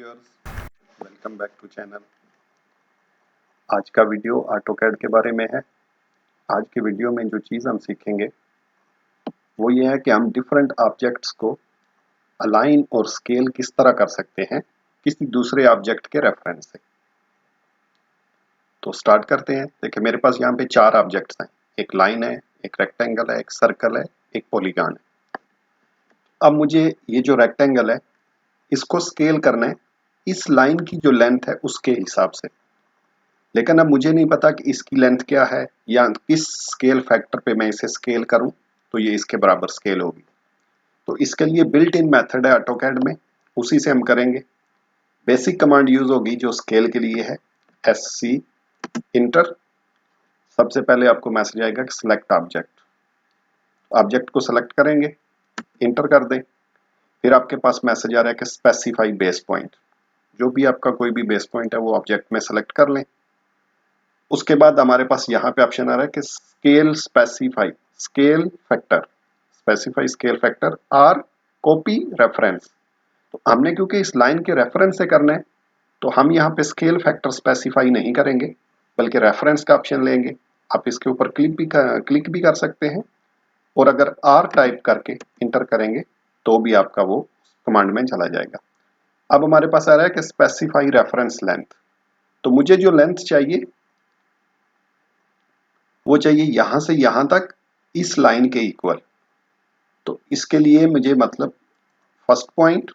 Viewers, welcome back to channel. आज का video AutoCAD के बारे में है। आज की वीडियो में जो चीज़ हम सीखेंगे वो ये है कि हम डिफरेंट ऑब्जेक्ट्स को अलाइन और स्केल किस तरह कर सकते हैं किसी दूसरे ऑब्जेक्ट के रेफरेंस से। तो स्टार्ट करते हैं। देखिए मेरे पास यहाँ पे 4 ऑब्जेक्ट्स हैं, एक लाइन है, एक रेक्टेंगल है, एक सर्कल है, एक पॉलीगॉन है। अब मुझे ये जो रेक्टेंगल है इसको स्केल करना है इस लाइन की जो लेंथ है उसके हिसाब से, लेकिन अब मुझे नहीं पता कि इसकी लेंथ क्या है या किस स्केल फैक्टर पे मैं इसे स्केल करूं तो ये इसके बराबर स्केल होगी। तो इसके लिए बिल्ट इन मेथड है ऑटोकैड में, उसी से हम करेंगे। बेसिक कमांड यूज होगी जो स्केल के लिए है, SC इंटर। सबसे पहले आपको मैसेज आएगा कि सिलेक्ट ऑब्जेक्ट। ऑब्जेक्ट को सिलेक्ट करेंगे, इंटर कर दें। फिर आपके पास मैसेज आ रहा है कि स्पेसिफाई बेस पॉइंट। जो भी आपका कोई भी बेस पॉइंट है वो ऑब्जेक्ट में सेलेक्ट कर लें। उसके बाद हमारे पास यहाँ पे ऑप्शन आ रहा है कि scale specify scale factor, specify scale factor और कॉपी रेफरेंस। तो हमने क्योंकि इस लाइन के रेफरेंस से करना है तो हम यहाँ पे स्केल फैक्टर स्पेसिफाई नहीं करेंगे बल्कि रेफरेंस का ऑप्शन लेंगे। आप इसके ऊपर क्लिक भी कर सकते हैं और अगर R टाइप करके इंटर करेंगे तो भी आपका वो कमांड में चला जाएगा। अब हमारे पास आ रहा है कि स्पेसिफाई रेफरेंस लेंथ। तो मुझे जो लेंथ चाहिए वो चाहिए यहां से यहां तक इस लाइन के इक्वल। तो इसके लिए मुझे मतलब फर्स्ट पॉइंट,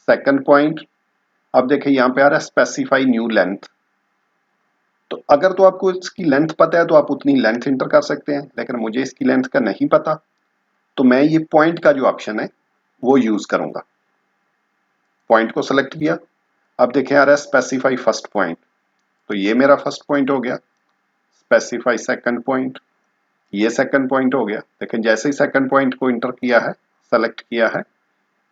सेकंड पॉइंट, अब देखिए यहां पे आ रहा है स्पेसिफाई न्यू लेंथ। तो अगर तो आपको इसकी लेंथ पता है तो आप उतनी लेंथ इंटर कर सकते हैं, लेकिन मुझे इसकी लेंथ का नहीं पता तो मैं ये पॉइंट का जो ऑप्शन है वो यूज करूंगा। पॉइंट को सिलेक्ट किया, अब देखिए आ रहा है स्पेसिफाई फर्स्ट पॉइंट। तो ये मेरा फर्स्ट पॉइंट हो गया। स्पेसिफाई सेकंड पॉइंट, ये सेकंड पॉइंट हो गया। लेकिन जैसे ही सेकंड पॉइंट को इंटर किया है, सेलेक्ट किया है,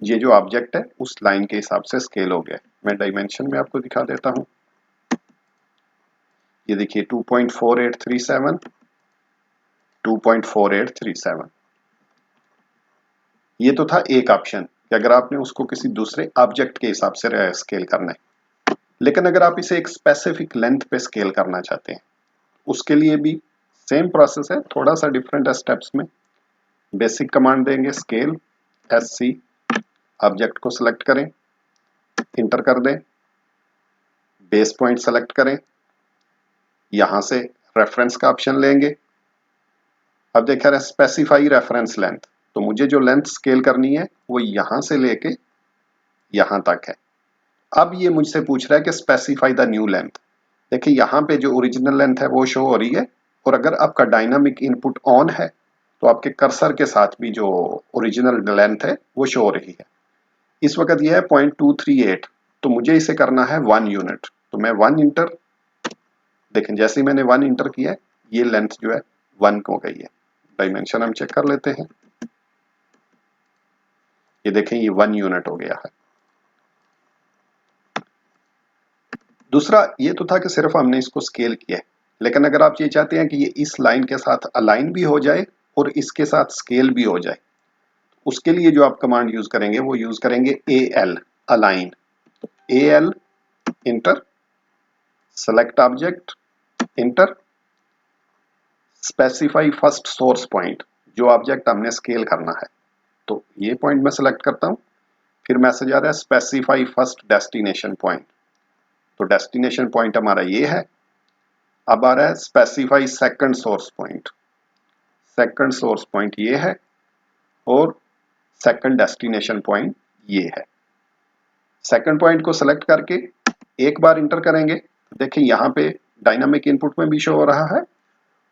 ये जो ऑब्जेक्ट है उस लाइन के हिसाब से स्केल हो गया। मैं डायमेंशन में आपको दिखा देता हूं। ये देखिए 2.4837, 2.4837। ये तो था एक ऑप्शन कि अगर आपने उसको किसी दूसरे ऑब्जेक्ट के हिसाब से स्केल करना है। लेकिन अगर आप इसे एक स्पेसिफिक लेंथ पे स्केल करना चाहते हैं उसके लिए भी सेम प्रोसेस है, थोड़ा सा डिफरेंट स्टेप्स में। बेसिक कमांड देंगे स्केल SC, ऑब्जेक्ट को सिलेक्ट करें, इंटर कर दें, बेस पॉइंट सेलेक्ट करें, यहां से रेफरेंस का ऑप्शन लेंगे। अब देखा रहा है स्पेसिफाई रेफरेंस लेंथ। तो मुझे जो लेंथ स्केल करनी है वो यहां से लेके यहां तक है। अब ये मुझसे पूछ रहा है कि स्पेसिफाई द न्यू लेंथ। देखिए यहाँ पे जो ओरिजिनल लेंथ है वो शो हो रही है, और अगर आपका डायनामिक इनपुट ऑन है तो आपके कर्सर के साथ भी जो ओरिजिनल लेंथ है वो शो हो रही है। इस वक्त यह है 0.238, तो मुझे इसे करना है 1 यूनिट। तो मैं 1 इंटर, देखें जैसे ही मैंने 1 इंटर किया है ये लेंथ जो है 1 हो गई है। डायमेंशन हम चेक कर लेते हैं। ये देखें ये 1 यूनिट हो गया है। दूसरा ये तो था कि सिर्फ हमने इसको स्केल किया है, लेकिन अगर आप ये चाहते हैं कि ये इस लाइन के साथ अलाइन भी हो जाए और इसके साथ स्केल भी हो जाए, उसके लिए जो आप कमांड यूज करेंगे वो यूज करेंगे AL align. AL inter, select object, inter, specify first source point, जो ऑब्जेक्ट हमने स्केल करना है। तो ये पॉइंट मैं सेलेक्ट करता हूं। फिर मैसेज आ रहा है स्पेसिफाई फर्स्ट डेस्टिनेशन पॉइंट। तो डेस्टिनेशन पॉइंट हमारा ये है। अब आ रहा है specify second source point. Second source point ये है और सेकंड डेस्टिनेशन पॉइंट ये है। सेकंड पॉइंट को सिलेक्ट करके एक बार इंटर करेंगे, देखिए यहाँ पे डायनामिक इनपुट में भी शो हो रहा है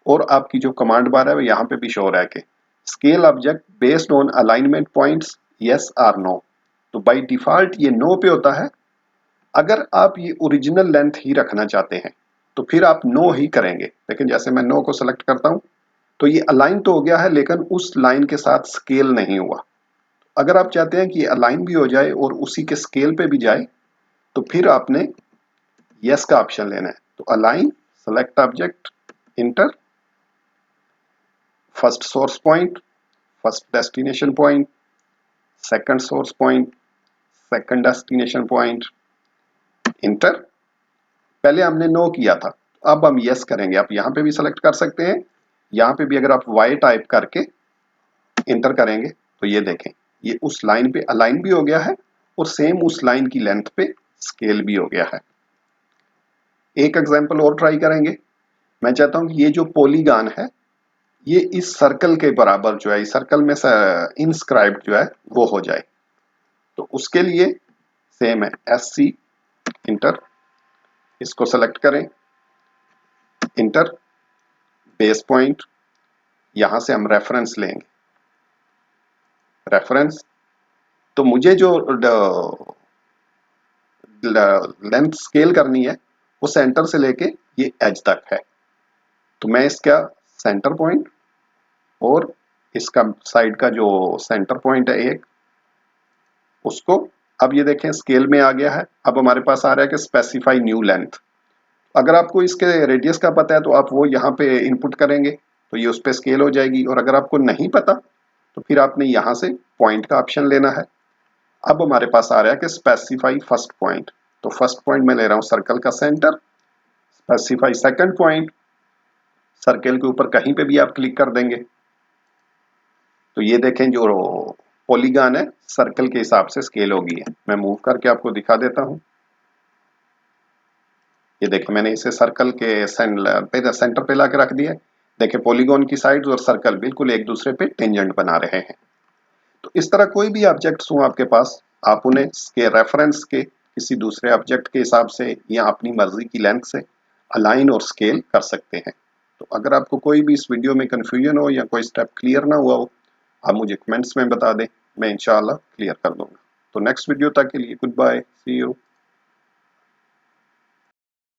और आपकी जो कमांड बार है यहाँ पे भी शो हो रहा है कि scale object based on alignment points yes और नो। तो बाय डिफॉल्ट ये नो पे होता है। अगर आप ये ओरिजिनल लेंथ ही रखना चाहते हैं तो फिर आप नो ही करेंगे। लेकिन जैसे मैं नो को सिलेक्ट करता हूं तो ये अलाइन तो हो गया है लेकिन उस लाइन के साथ स्केल नहीं हुआ। अगर आप चाहते हैं कि ये अलाइन भी हो जाए और उसी के स्केल पे भी जाए तो फिर आपने यस का ऑप्शन लेना है। तो align, select object, inter, first source point, first destination point, second source point, second destination point, inter. पहले हमने नो किया था, अब हम यस करेंगे। आप यहाँ पे भी सेलेक्ट कर सकते हैं, यहाँ पे भी अगर आप वाई टाइप करके इंटर करेंगे तो ये देखें, ये उस लाइन पे अलाइन भी हो गया है और सेम उस लाइन की लेंथ पे स्केल भी हो गया है। एक एग्जांपल और ट्राई करेंगे। मैं चाहता हूं कि ये जो पॉलीगॉन है ये इस सर्कल के बराबर जो है, इस सर्कल में इंस्क्राइब्ड जो है वो हो जाए। तो उसके लिए सेम है, SC इंटर, इसको सेलेक्ट करें, इंटर, बेस पॉइंट, यहां से हम रेफरेंस लेंगे, रेफरेंस। तो मुझे जो लेंथ स्केल करनी है वो सेंटर से लेके ये एज तक है। तो मैं इसका सेंटर पॉइंट और इसका साइड का जो सेंटर पॉइंट है एक, उसको, अब ये देखें स्केल में आ गया है। अब हमारे पास आ रहा है कि स्पेसिफाई न्यू लेंथ। अगर आपको इसके रेडियस का पता है तो आप वो यहाँ पे इनपुट करेंगे तो ये उस पर स्केल हो जाएगी, और अगर आपको नहीं पता तो फिर आपने यहाँ से पॉइंट का ऑप्शन लेना है। अब हमारे पास आ रहा है कि स्पेसिफाई फर्स्ट पॉइंट, तो फर्स्ट पॉइंट मैं ले रहा हूँ सर्कल का centre. Specify second point, circle के ऊपर कहीं पे भी आप क्लिक कर देंगे तो ये देखें जो पॉलीगॉन है सर्कल के हिसाब से स्केल होगी है। मैं मूव करके आपको दिखा देता हूँ। ये देखें मैंने इसे सर्कल के सेंटर पे लाके रख दिया। देखें पॉलीगॉन की साइड्स और सर्कल बिल्कुल एक दूसरे पे टेंजेंट बना रहे हैं। तो इस तरह कोई भी ऑब्जेक्ट्स हो आपके पास, आप उन्हें इसके रेफरेंस के किसी दूसरे ऑब्जेक्ट के हिसाब से या अपनी मर्जी की लेंथ से अलाइन और स्केल कर सकते हैं। तो अगर आपको कोई भी इस वीडियो में कंफ्यूजन हो या कोई स्टेप क्लियर ना हुआ हो, आप मुझे कमेंट्स में बता दें, मैं इंशाल्लाह क्लियर कर दूंगा। तो नेक्स्ट वीडियो तक के लिए गुड बाय, सी यू।